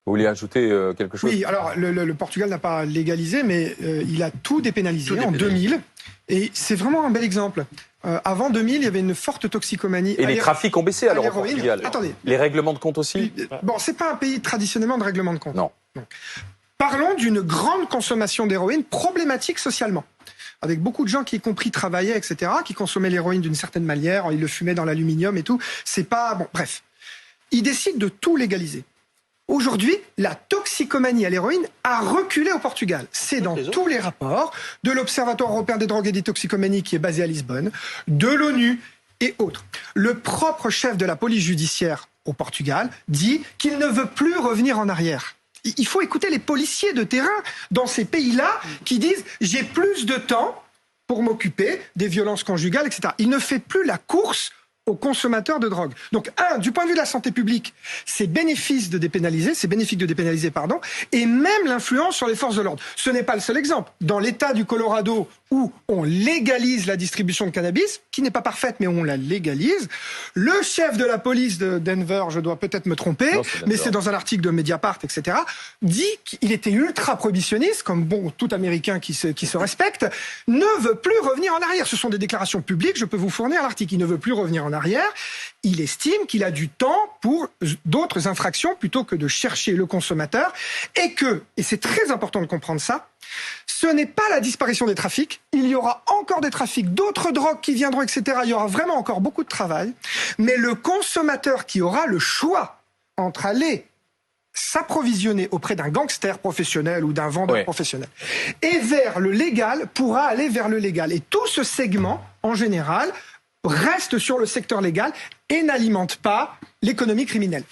Vous voulez ajouter quelque chose? Oui, alors le Portugal n'a pas légalisé, mais il a tout dépénalisé en 2000. Et c'est vraiment un bel exemple. Avant 2000, il y avait une forte toxicomanie. Et les trafics ont baissé alors au Portugal. Attendez. Les règlements de compte aussi? Bon, c'est pas un pays traditionnellement de règlement de compte. Non. Parlons d'une grande consommation d'héroïne problématique socialement. Avec beaucoup de gens qui, y compris, travaillaient, etc., qui consommaient l'héroïne d'une certaine manière, ils le fumaient dans l'aluminium et tout. C'est pas... Bon, bref. Ils décident de tout légaliser. Aujourd'hui, la toxicomanie à l'héroïne a reculé au Portugal. C'est dans tous les rapports de l'Observatoire européen des drogues et des toxicomanies qui est basé à Lisbonne, de l'ONU et autres. Le propre chef de la police judiciaire au Portugal dit qu'il ne veut plus revenir en arrière. Il faut écouter les policiers de terrain dans ces pays-là qui disent « j'ai plus de temps pour m'occuper des violences conjugales, etc. » Il ne fait plus la course aux consommateurs de drogue. Donc, du point de vue de la santé publique, c'est bénéfique de dépénaliser, et même l'influence sur les forces de l'ordre. Ce n'est pas le seul exemple. Dans l'État du Colorado, où on légalise la distribution de cannabis, qui n'est pas parfaite, mais on la légalise, le chef de la police de Denver, je dois peut-être me tromper, mais c'est dans un article de Mediapart, etc., dit qu'il était ultra prohibitionniste, comme tout Américain qui se respecte, ne veut plus revenir en arrière. Ce sont des déclarations publiques, je peux vous fournir l'article. Il ne veut plus revenir en arrière. Il estime qu'il a du temps pour d'autres infractions plutôt que de chercher le consommateur et c'est très important de comprendre ça, ce n'est pas la disparition des trafics. Il y aura encore des trafics, d'autres drogues qui viendront, etc. Il y aura vraiment encore beaucoup de travail. Mais le consommateur qui aura le choix entre aller s'approvisionner auprès d'un gangster professionnel ou d'un vendeur professionnel et vers le légal pourra aller vers le légal. Et tout ce segment, en général, reste sur le secteur légal et n'alimente pas l'économie criminelle.